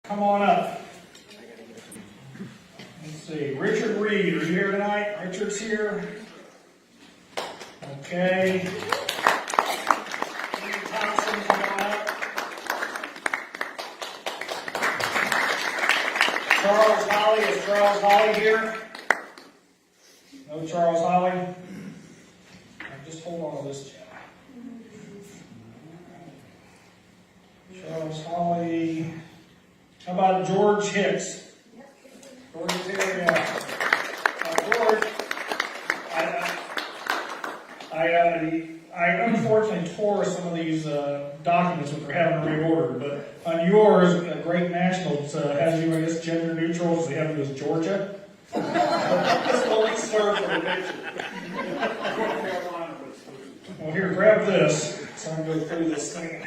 Come on up. Let's see. Richard Reed, are you here tonight? Richard's here. Okay. Steve Thompson, come on up. Charles Holly, is Charles Holly here? No Charles Holly? Just hold on to this, chap. Charles Holly. How about George Hicks? George is here, yeah. George, I unfortunately tore some of these documents which we're having reordered, but on yours, Great National has you, I guess, gender neutral, so they have you as Georgia. This only serves for the picture. Well, here, grab this, so I can go through this thing.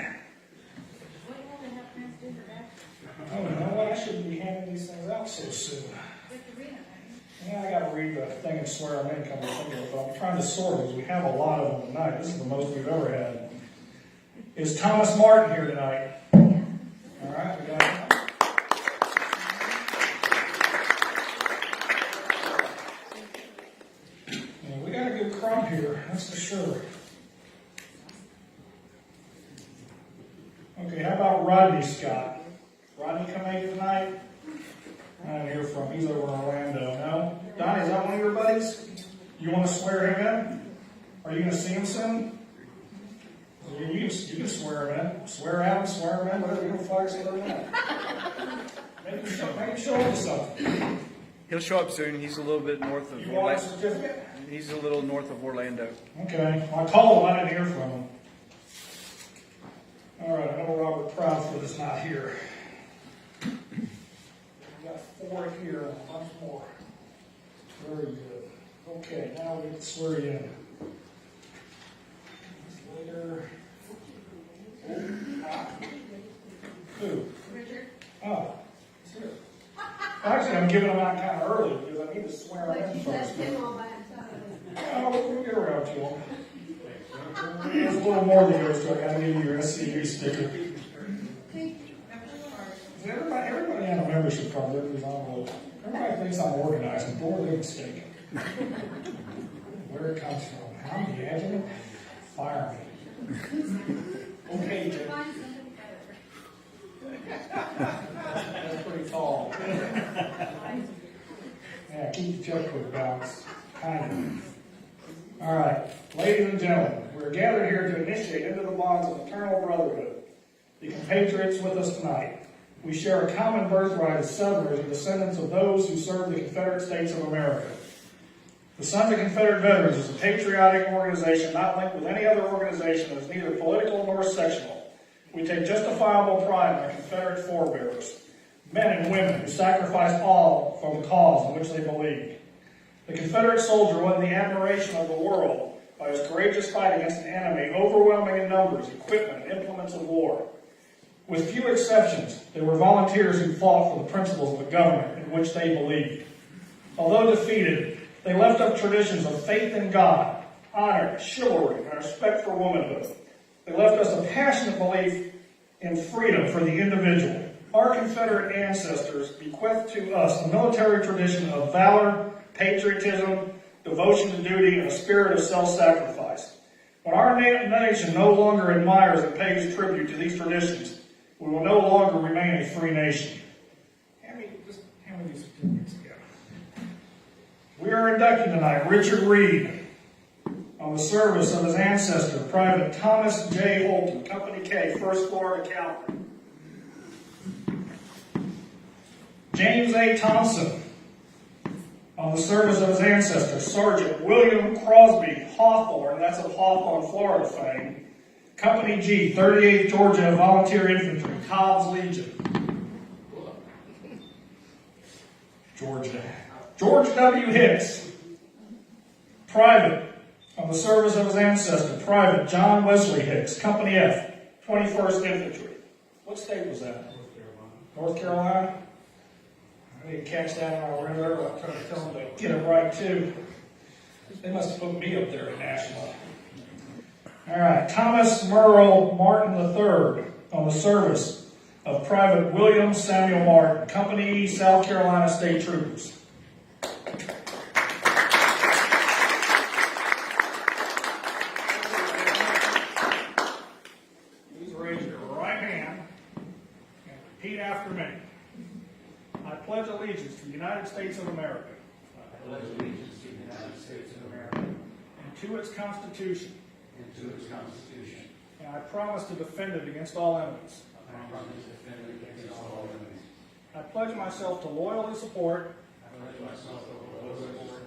Oh, you know what? I shouldn't be handing these things out so soon. Yeah, I got to read the thing and swear them in, come to think of it, but I'm trying to sort them because we have a lot of them tonight. This is the most we've ever had. Is Thomas Martin here tonight? All right, we got him. Yeah, we got a good crop here, that's for sure. Okay, how about Rodney Scott? Rodney come in tonight? I don't hear from him. He's over in Orlando. No? Donnie, is that one of your buddies? You want to swear him in? Are you going to see him soon? You can swear him in. Swear at him, swear him in, whatever your flag say on that. Maybe show him something. He'll show up soon. He's a little bit north of You want a certificate? He's a little north of Orlando. Okay. Well, I called him. I didn't hear from him. All right. I know Robert Proudfoot is not here. We got 4 here and a bunch more. Very good. Okay, now we can swear you in. Later. Who? Richard. Oh, it's here. Actually, I'm giving them out kind of early because I need to swear them But in you first. left him all by himself. Oh, we'll get around to them. There's a little more than yours, so I got to give you your SCU sticker. Everybody on a membership card, everybody's on the everybody thinks I'm organized, and boy, they're mistaken. Where it comes from. How many adjunct? Fire me. Okay, Jim. That's pretty tall. Yeah, keep the checkbook balanced. Kind of. All right, ladies and gentlemen, we're gathered here to initiate into the bonds of eternal brotherhood. The compatriots with us tonight. We share a common birthright as Southerners and descendants of those who served the Confederate States of America. The Sons of Confederate Veterans is a patriotic organization not linked with any other organization that is neither political nor sectional. We take justifiable pride in our Confederate forebears, men and women who sacrificed all for the cause in which they believed. The Confederate soldier won the admiration of the world by his courageous fight against an enemy overwhelming in numbers, equipment, and implements of war. With few exceptions, they were volunteers who fought for the principles of the government in which they believed. Although defeated, they left up traditions of faith in God, honor, chivalry, and respect for womanhood. They left us a passionate belief in freedom for the individual. Our Confederate ancestors bequeathed to us a military tradition of valor, patriotism, devotion to duty, and a spirit of self-sacrifice. When our nation no longer admires and pays tribute to these traditions, we will no longer remain a free nation. Hand me these certificates together. We are inducting tonight Richard Reed on the service of his ancestor, Private Thomas J. Holton, Company K, First Floor Accountant. James A. Thompson on the service of his ancestor, Sergeant William Crosby Hawthorne, that's of Hawthorne, Florida fame. Company G, 38th Georgia Volunteer Infantry, Cobb's Legion. Georgia. George W. Hicks, Private, on the service of his ancestor, Private John Wesley Hicks, Company F, 21st Infantry. What state was that? North Carolina? I didn't catch that when I read it. I'm trying to tell them to get it right, too. They must have put me up there at National. All right, Thomas Merle Martin III on the service of Private William Samuel Martin, Company South Carolina State Troopers. Please raise your right hand and repeat after me. I pledge allegiance to the United States of America. I pledge allegiance to the United States of America And to its Constitution. and to its Constitution. And I promise to defend it against all enemies. I promise to defend it against all enemies. I pledge myself to loyally support I pledge myself to loyally support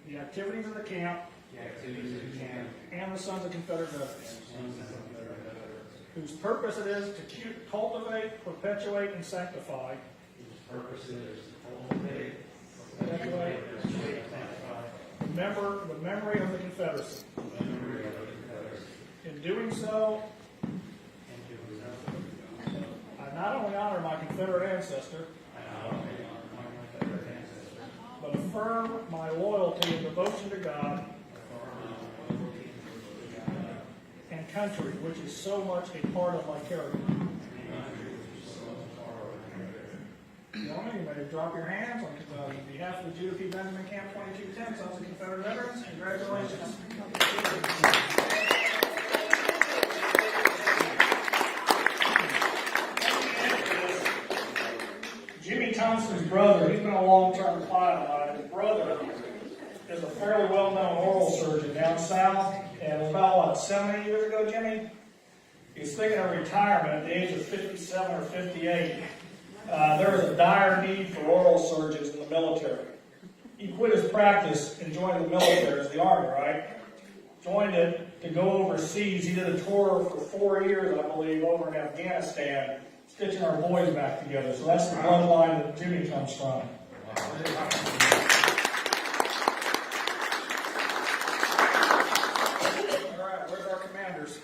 the activities of the camp the activities of the camp and the Sons of Confederate Veterans, and Sons of Confederate Veterans, whose purpose it is to cultivate, perpetuate, and sanctify whose purpose it is to cultivate, Perpetuate. perpetuate, and sanctify the memory of the Confederacy. the memory of the Confederacy. In doing so, And to resemble, I not only honor my Confederate ancestor, I not only honor my Confederate ancestors, but affirm my loyalty and devotion to God but affirm my loyalty and devotion to God and country, which is so much a part of my character. and country which is so much part of our character. Gentlemen, you may drop your hands on behalf of the Judah P. Benjamin Camp 2210 Sons of Confederate Veterans. Congratulations. Jimmy Thompson's brother, he's been a long-term client of mine. His brother is a fairly well-known oral surgeon down south, and about, 70 years ago, Jimmy? He's thinking of retirement at the age of 57 or 58. There was a dire need for oral surgeons in the military. He quit his practice and joined the military, as the Army, right? Joined it to go overseas. He did a tour for 4 years, I believe, over in Afghanistan, stitching our boys back together. So that's the bloodline that Jimmy comes from. All right, where's our commanders?